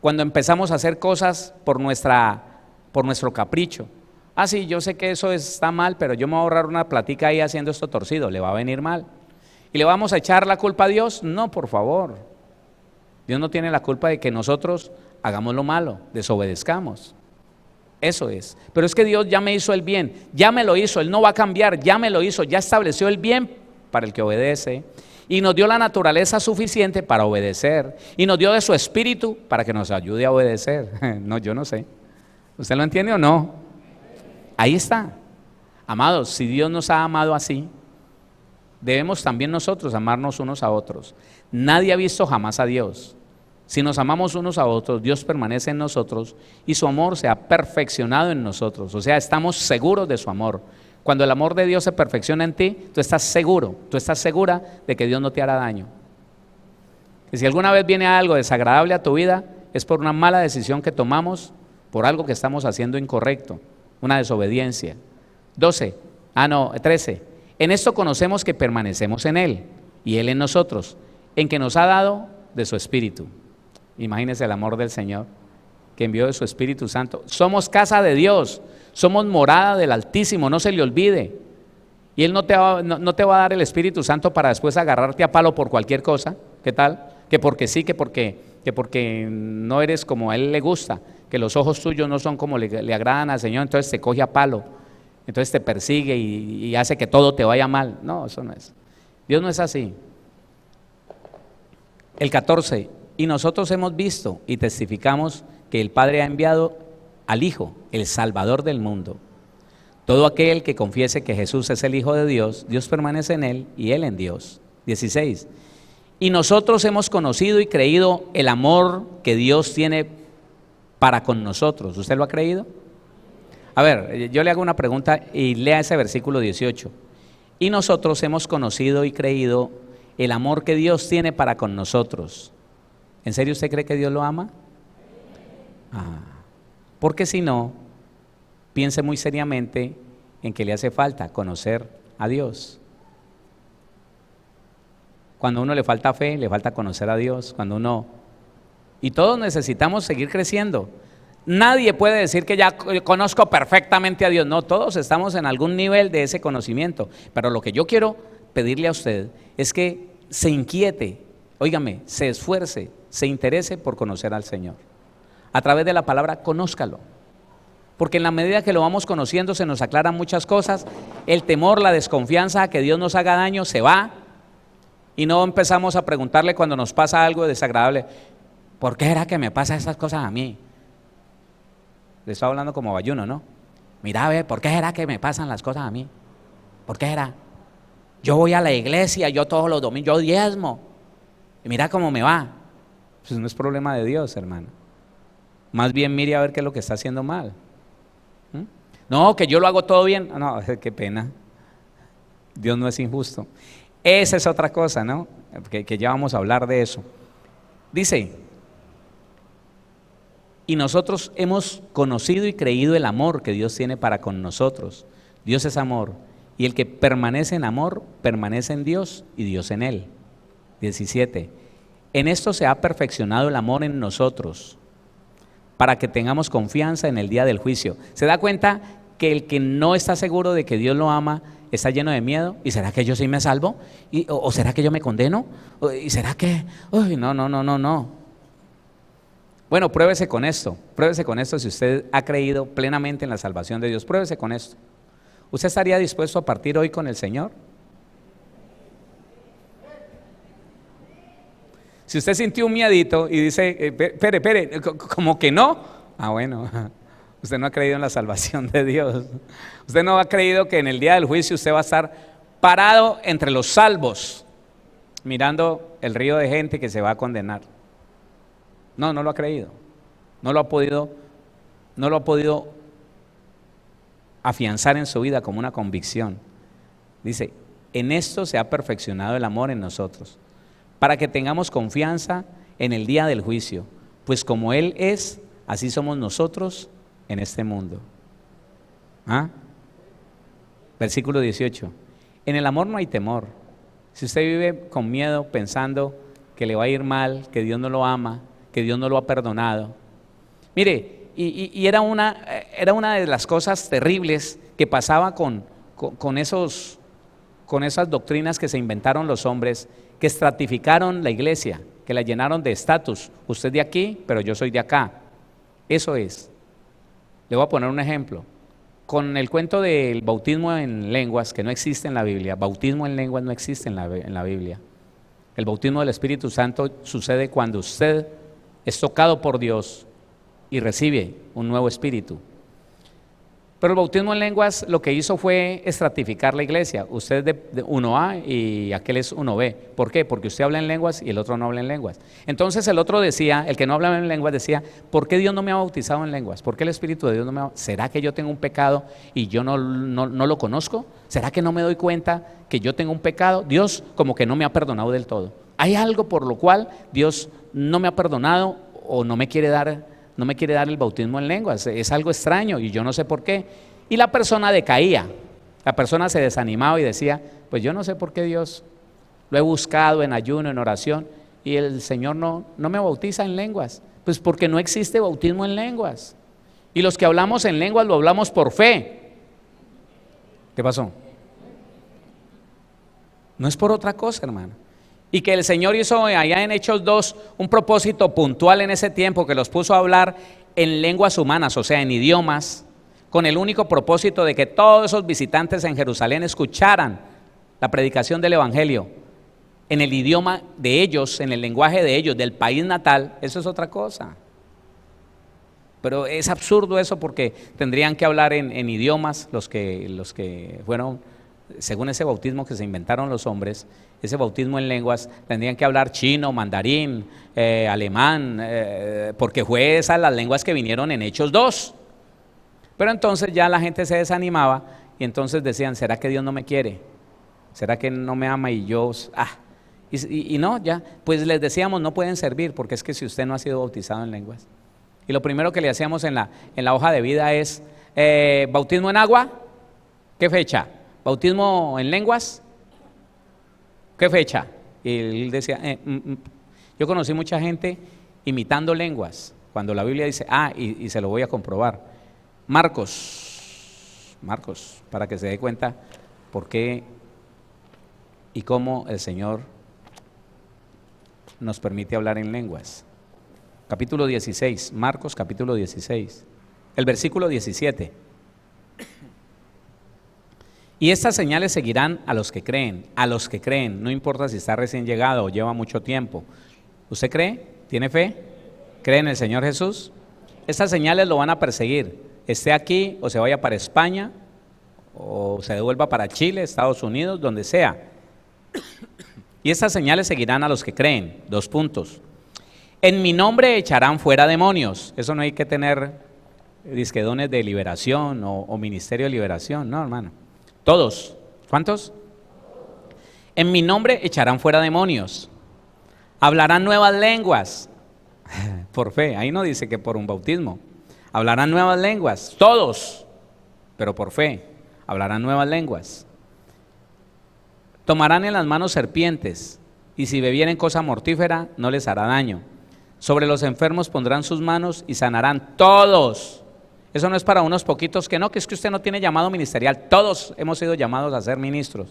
Cuando empezamos a hacer cosas por nuestro capricho. Ah, sí, yo sé que eso está mal, pero yo me voy a ahorrar una platica ahí haciendo esto torcido, le va a venir mal. ¿Y le vamos a echar la culpa a Dios? No, por favor. Dios no tiene la culpa de que nosotros hagamos lo malo, desobedezcamos. Eso es. Pero es que Dios ya me hizo el bien, ya me lo hizo, Él no va a cambiar, ya me lo hizo, ya estableció el bien para el que obedece. Y nos dio la naturaleza suficiente para obedecer. Y nos dio de su espíritu para que nos ayude a obedecer. No, yo no sé. ¿Usted lo entiende o no? Ahí está. Amados, si Dios nos ha amado así, debemos también nosotros amarnos unos a otros. Nadie ha visto jamás a Dios. Si nos amamos unos a otros, Dios permanece en nosotros y su amor se ha perfeccionado en nosotros. O sea, estamos seguros de su amor. Cuando el amor de Dios se perfecciona en ti, tú estás seguro, tú estás segura de que Dios no te hará daño. Y si alguna vez viene algo desagradable a tu vida, es por una mala decisión que tomamos, por algo que estamos haciendo incorrecto, una desobediencia. 13. En esto conocemos que permanecemos en Él y Él en nosotros, en que nos ha dado de su Espíritu. Imagínense el amor del Señor, que envió de su Espíritu Santo. Somos casa de Dios, somos morada del Altísimo, no se le olvide. Y Él no te va a dar el Espíritu Santo para después agarrarte a palo por cualquier cosa. ¿Qué tal? Que porque sí, que porque no eres como a Él le gusta, que los ojos tuyos no son como le agradan al Señor, entonces te coge a palo, entonces te persigue y hace que todo te vaya mal. No, eso no es. Dios no es así. El 14. Y nosotros hemos visto y testificamos que el Padre ha enviado al Hijo, el Salvador del mundo. Todo aquel que confiese que Jesús es el Hijo de Dios, Dios permanece en Él y Él en Dios. 16. Y nosotros hemos conocido y creído el amor que Dios tiene para con nosotros. ¿Usted lo ha creído? A ver, yo le hago una pregunta y lea ese versículo 18. Y nosotros hemos conocido y creído el amor que Dios tiene para con nosotros. ¿En serio usted cree que Dios lo ama? Porque si no, piense muy seriamente en que le hace falta conocer a Dios. Cuando a uno le falta fe, le falta conocer a Dios. Y todos necesitamos seguir creciendo. Nadie puede decir que ya conozco perfectamente a Dios. No, todos estamos en algún nivel de ese conocimiento. Pero lo que yo quiero pedirle a usted es que se inquiete, óigame, se esfuerce, se interese por conocer al Señor. A través de la palabra, conózcalo. Porque en la medida que lo vamos conociendo se nos aclaran muchas cosas. El temor, la desconfianza a que Dios nos haga daño se va. Y no empezamos a preguntarle cuando nos pasa algo desagradable, ¿por qué era que me pasan esas cosas a mí? Le estoy hablando como Bayuno, ¿no? Mira, ve, ¿por qué era que me pasan las cosas a mí? ¿Por qué era? Yo voy a la iglesia, yo todos los domingos, yo diezmo. Y mira cómo me va. Pues no es problema de Dios, hermano. Más bien mire a ver qué es lo que está haciendo mal. No, que yo lo hago todo bien. No, qué pena. Dios no es injusto. Esa es otra cosa, ¿no? Que ya vamos a hablar de eso. Dice, y nosotros hemos conocido y creído el amor que Dios tiene para con nosotros. Dios es amor. Y el que permanece en amor, permanece en Dios y Dios en él. 17. En esto se ha perfeccionado el amor en nosotros, para que tengamos confianza en el día del juicio. ¿Se da cuenta que el que no está seguro de que Dios lo ama está lleno de miedo? ¿Y será que yo sí me salvo? ¿O será que yo me condeno? ¿Y será que...? Uy, no. Bueno, pruébese con esto si usted ha creído plenamente en la salvación de Dios. Pruébese con esto. ¿Usted estaría dispuesto a partir hoy con el Señor? Si usted sintió un miedito y dice, espere, como que no, bueno, usted no ha creído en la salvación de Dios. Usted no ha creído que en el día del juicio usted va a estar parado entre los salvos, mirando el río de gente que se va a condenar. No lo ha creído. No lo ha podido afianzar en su vida como una convicción. Dice, en esto se ha perfeccionado el amor en nosotros, para que tengamos confianza en el día del juicio, pues como Él es, así somos nosotros en este mundo. Versículo 18. En el amor no hay temor. Si usted vive con miedo pensando que le va a ir mal, que Dios no lo ama, que Dios no lo ha perdonado. Mire, y era una de las cosas terribles que pasaba con esas doctrinas que se inventaron los hombres, que estratificaron la iglesia, que la llenaron de estatus. Usted de aquí, pero yo soy de acá. Eso es. Le voy a poner un ejemplo. Con el cuento del bautismo en lenguas, que no existe en la Biblia. Bautismo en lenguas no existe en la Biblia. El bautismo del Espíritu Santo sucede cuando usted es tocado por Dios y recibe un nuevo espíritu. Pero el bautismo en lenguas lo que hizo fue estratificar la iglesia. Usted es de 1A y aquel es 1B. ¿Por qué? Porque usted habla en lenguas y el otro no habla en lenguas. Entonces el otro decía, el que no hablaba en lenguas decía, ¿por qué Dios no me ha bautizado en lenguas? ¿Por qué el Espíritu de Dios no me ha... ¿Será que yo tengo un pecado y yo no lo conozco? ¿Será que no me doy cuenta que yo tengo un pecado? Dios como que no me ha perdonado del todo. Hay algo por lo cual Dios no me ha perdonado o no me quiere dar el bautismo en lenguas. Es algo extraño y yo no sé por qué. Y la persona decaía, la persona se desanimaba y decía, pues yo no sé por qué Dios, lo he buscado en ayuno, en oración, y el Señor no me bautiza en lenguas. Pues porque no existe bautismo en lenguas. Y los que hablamos en lenguas lo hablamos por fe. ¿Qué pasó? No es por otra cosa, hermano. Y que el Señor hizo allá en Hechos 2 un propósito puntual en ese tiempo, que los puso a hablar en lenguas humanas, o sea, en idiomas, con el único propósito de que todos esos visitantes en Jerusalén escucharan la predicación del Evangelio en el idioma de ellos, en el lenguaje de ellos, del país natal. Eso es otra cosa. Pero es absurdo eso, porque tendrían que hablar en idiomas los que fueron, según ese bautismo que se inventaron los hombres, ese bautismo en lenguas, tendrían que hablar chino, mandarín, alemán, porque fue esas las lenguas que vinieron en Hechos 2. Pero entonces ya la gente se desanimaba y entonces decían, ¿será que Dios no me quiere? ¿Será que no me ama? Y yo, y no, ya, pues les decíamos, no pueden servir, porque es que si usted no ha sido bautizado en lenguas. Y lo primero que le hacíamos en la hoja de vida es, ¿bautismo en agua? ¿Qué fecha? ¿Bautismo en lenguas? ¿Qué fecha? Y él decía, yo conocí mucha gente imitando lenguas, cuando la Biblia dice, y se lo voy a comprobar. Marcos, para que se dé cuenta por qué y cómo el Señor nos permite hablar en lenguas. Capítulo 16, Marcos capítulo 16, el versículo 17. Y estas señales seguirán a los que creen, no importa si está recién llegado o lleva mucho tiempo. ¿Usted cree? ¿Tiene fe? ¿Cree en el Señor Jesús? Estas señales lo van a perseguir, esté aquí o se vaya para España o se devuelva para Chile, Estados Unidos, donde sea. Y estas señales seguirán a los que creen. 2 puntos. En mi nombre echarán fuera demonios. Eso no hay que tener disquedones de liberación o ministerio de liberación, no, hermano. Todos. ¿Cuántos? En mi nombre echarán fuera demonios. Hablarán nuevas lenguas. Por fe, ahí no dice que por un bautismo. Hablarán nuevas lenguas, todos, pero por fe, hablarán nuevas lenguas. Tomarán en las manos serpientes, y si bebieren cosa mortífera, no les hará daño. Sobre los enfermos pondrán sus manos y sanarán todos. Eso no es para unos poquitos que es que usted no tiene llamado ministerial. Todos hemos sido llamados a ser ministros.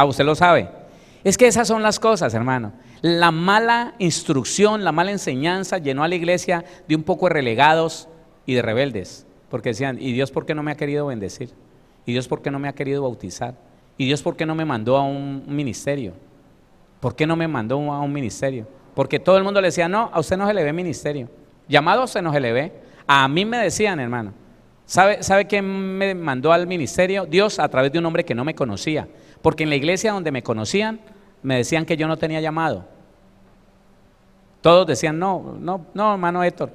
Usted lo sabe. Es que esas son las cosas, hermano. La mala instrucción, la mala enseñanza llenó a la iglesia de un poco de relegados y de rebeldes, porque decían, ¿y Dios por qué no me ha querido bendecir? ¿Y Dios por qué no me ha querido bautizar? ¿Y Dios por qué no me mandó a un ministerio? ¿Por qué no me mandó a un ministerio? Porque todo el mundo le decía, no, a usted no se le ve ministerio. Llamado a usted no se le ve. A mí me decían, hermano, ¿sabe quién me mandó al ministerio? Dios, a través de un hombre que no me conocía. Porque en la iglesia donde me conocían, me decían que yo no tenía llamado. Todos decían, no, hermano Héctor,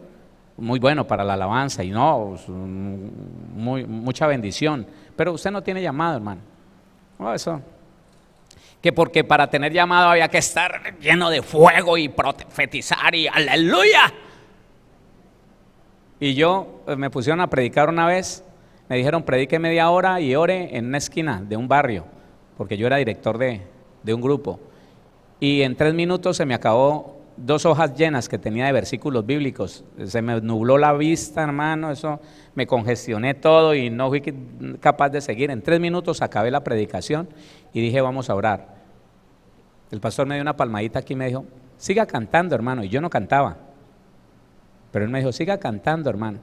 muy bueno para la alabanza y mucha bendición, pero usted no tiene llamado, hermano. Eso. Que porque para tener llamado había que estar lleno de fuego y profetizar y aleluya. Y yo me pusieron a predicar una vez, me dijeron predique media hora y ore en una esquina de un barrio, porque yo era director de un grupo. Y en 3 minutos se me acabó 2 hojas llenas que tenía de versículos bíblicos. Se me nubló la vista, hermano, eso me congestioné todo y no fui capaz de seguir. En 3 minutos acabé la predicación y dije, vamos a orar. El pastor me dio una palmadita aquí y me dijo, siga cantando, hermano. Y yo no cantaba, pero él me dijo, siga cantando, hermano.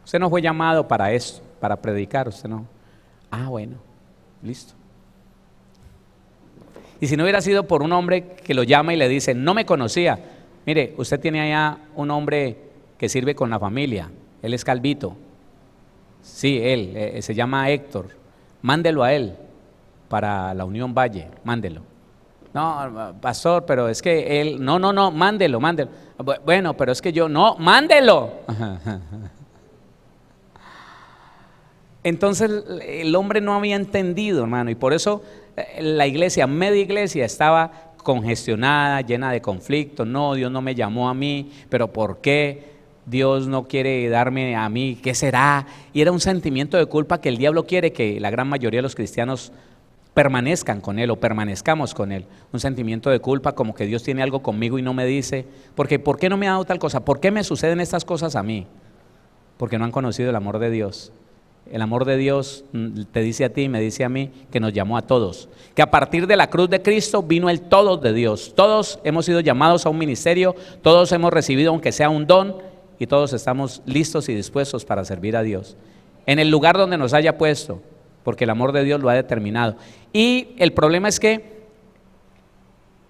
Usted no fue llamado para eso, para predicar, usted no. Bueno, listo. Y si no hubiera sido por un hombre que lo llama y le dice, no me conocía, mire, usted tiene allá un hombre que sirve con la familia, él es calvito, sí, él, se llama Héctor, mándelo a él para la Unión Valle, mándelo. No, pastor, pero es que él, no, mándelo. Bueno, pero es que yo, no, mándelo. Entonces el hombre no había entendido, hermano, y por eso la iglesia, media iglesia, estaba congestionada, llena de conflictos. No, Dios no me llamó a mí, pero ¿por qué Dios no quiere darme a mí? ¿Qué será? Y era un sentimiento de culpa que el diablo quiere que la gran mayoría de los cristianos permanezcan con él o permanezcamos con él. Un sentimiento de culpa, como que Dios tiene algo conmigo y no me dice, porque ¿por qué no me ha dado tal cosa? ¿Por qué me suceden estas cosas a mí? Porque no han conocido el amor de Dios. El amor de Dios te dice a ti y me dice a mí que nos llamó a todos, que a partir de la cruz de Cristo vino el todos de Dios. Todos hemos sido llamados a un ministerio, todos hemos recibido aunque sea un don y todos estamos listos y dispuestos para servir a Dios en el lugar donde nos haya puesto, porque el amor de Dios lo ha determinado. Y el problema es que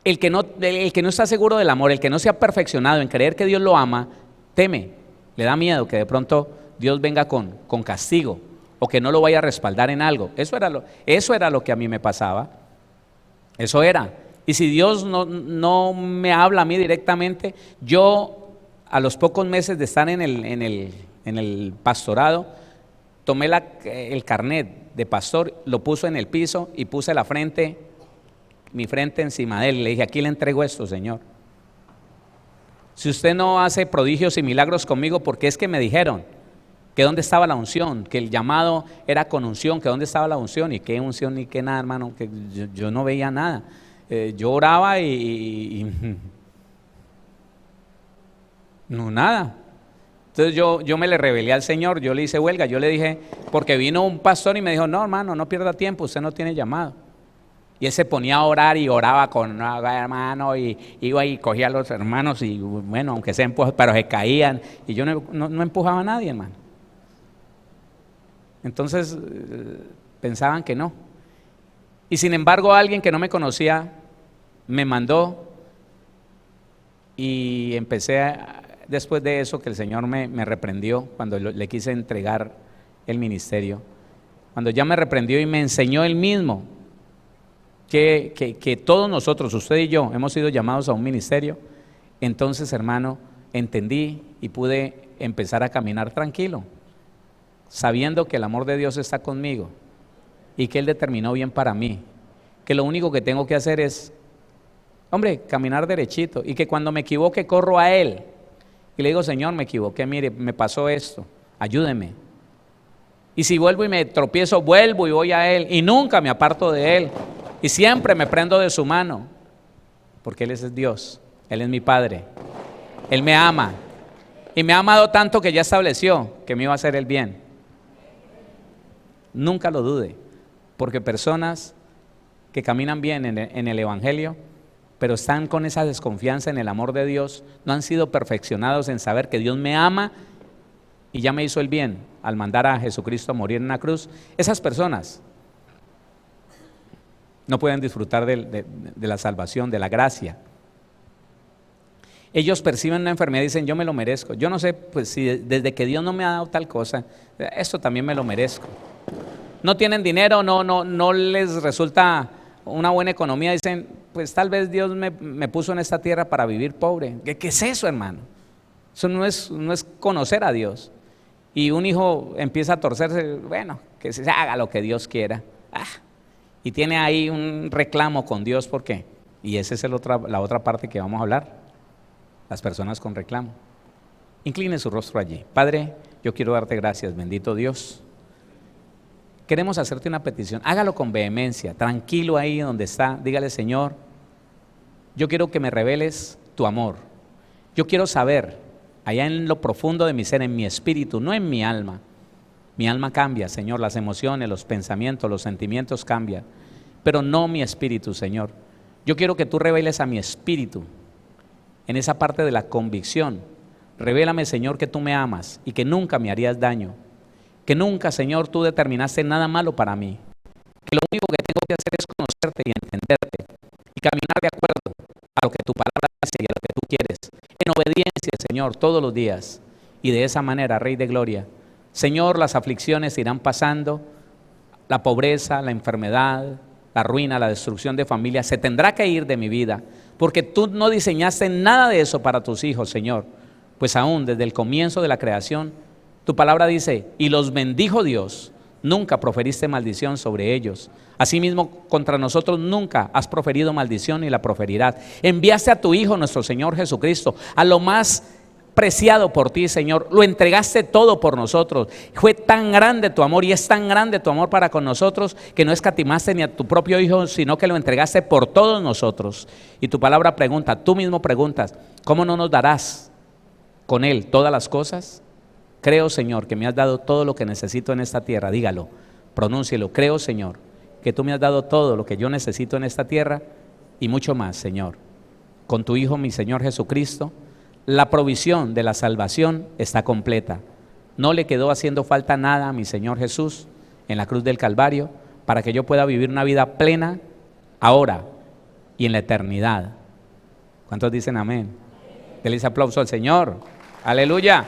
el que no está seguro del amor, el que no se ha perfeccionado en creer que Dios lo ama, teme, le da miedo que de pronto Dios venga con castigo o que no lo vaya a respaldar en algo. Eso era lo que a mí me pasaba. Eso era. Y si Dios no me habla a mí directamente, yo a los pocos meses de estar en el pastorado, tomé el carnet de pastor, lo puso en el piso y puse mi frente encima de él y le dije, aquí le entrego esto, Señor. Si usted no hace prodigios y milagros conmigo, porque es que me dijeron que dónde estaba la unción, que el llamado era con unción, que dónde estaba la unción, y qué unción ni qué nada, hermano, que yo no veía nada. Yo oraba y no, nada. Entonces yo me le rebelé al Señor, yo le hice huelga, yo le dije, porque vino un pastor y me dijo, no, hermano, no pierda tiempo, usted no tiene llamado. Y él se ponía a orar y oraba con hermano y iba y cogía a los hermanos y bueno, aunque se empujaban, pero se caían y yo no empujaba a nadie, hermano. Entonces pensaban que no. Y sin embargo alguien que no me conocía me mandó y empecé después de eso que el Señor me reprendió cuando le quise entregar el ministerio. Cuando ya me reprendió y me enseñó él mismo que todos nosotros, usted y yo, hemos sido llamados a un ministerio. Entonces, hermano, entendí y pude empezar a caminar tranquilo, sabiendo que el amor de Dios está conmigo y que Él determinó bien para mí, que lo único que tengo que hacer es, caminar derechito, y que cuando me equivoque corro a Él y le digo, Señor, me equivoqué, mire, me pasó esto, ayúdeme. Y si vuelvo y me tropiezo, vuelvo y voy a Él y nunca me aparto de Él. Y siempre me prendo de su mano, porque Él es Dios, Él es mi Padre, Él me ama, y me ha amado tanto que ya estableció que me iba a hacer el bien. Nunca lo dude, porque personas que caminan bien en el Evangelio, pero están con esa desconfianza en el amor de Dios, no han sido perfeccionados en saber que Dios me ama y ya me hizo el bien al mandar a Jesucristo a morir en una cruz. Esas personas no pueden disfrutar de la salvación, de la gracia. Ellos perciben una enfermedad y dicen, yo me lo merezco. Yo no sé, pues si desde que Dios no me ha dado tal cosa, esto también me lo merezco. No tienen dinero, no les resulta una buena economía, dicen, pues tal vez Dios me puso en esta tierra para vivir pobre. ¿Qué es eso, hermano? Eso no es conocer a Dios. Y un hijo empieza a torcerse, bueno, que se haga lo que Dios quiera. Y tiene ahí un reclamo con Dios, ¿por qué? Y esa es la otra parte que vamos a hablar, las personas con reclamo. Incline su rostro allí. Padre, yo quiero darte gracias, bendito Dios. Queremos hacerte una petición, hágalo con vehemencia, tranquilo ahí donde está, dígale, Señor, yo quiero que me reveles tu amor. Yo quiero saber, allá en lo profundo de mi ser, en mi espíritu, no en mi alma. Mi alma cambia, Señor, las emociones, los pensamientos, los sentimientos cambian, pero no mi espíritu, Señor. Yo quiero que tú reveles a mi espíritu, en esa parte de la convicción. Revélame, Señor, que tú me amas y que nunca me harías daño, que nunca, Señor, tú determinaste nada malo para mí, que lo único que tengo que hacer es conocerte y entenderte, Señor, todos los días. Y de esa manera, Rey de Gloria, Señor, las aflicciones irán pasando, la pobreza, la enfermedad, la ruina, la destrucción de familia, se tendrá que ir de mi vida, porque tú no diseñaste nada de eso para tus hijos, Señor. Pues aún desde el comienzo de la creación, tu palabra dice, y los bendijo Dios, nunca proferiste maldición sobre ellos. Asimismo, contra nosotros nunca has proferido maldición ni la proferirás. Enviaste a tu Hijo, nuestro Señor Jesucristo, a lo más preciado por ti, Señor. Lo entregaste todo por nosotros. Fue tan grande tu amor y es tan grande tu amor para con nosotros que no escatimaste ni a tu propio Hijo, sino que lo entregaste por todos nosotros. Y tu palabra pregunta, tú mismo preguntas, ¿cómo no nos darás con Él todas las cosas? Creo, Señor, que me has dado todo lo que necesito en esta tierra. Dígalo, pronúncielo. Creo, Señor, que tú me has dado todo lo que yo necesito en esta tierra y mucho más, Señor. Con tu Hijo, mi Señor Jesucristo, la provisión de la salvación está completa. No le quedó haciendo falta nada a mi Señor Jesús en la cruz del Calvario para que yo pueda vivir una vida plena ahora y en la eternidad. ¿Cuántos dicen amén? Denle ese aplauso al Señor. Aleluya.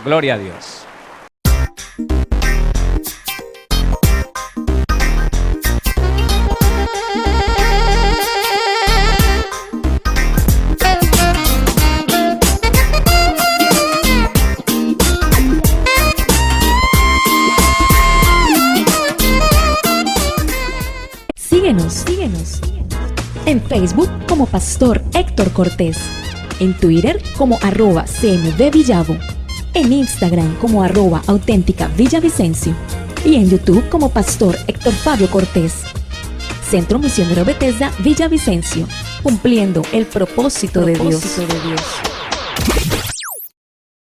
Gloria a Dios. Síguenos en Facebook como Pastor Héctor Cortés, en Twitter como @CMVVillavo, en Instagram como @auténtica Villavicencio y en YouTube como Pastor Héctor Fabio Cortés. Centro Misionero Bethesda Villavicencio, cumpliendo el propósito de Dios.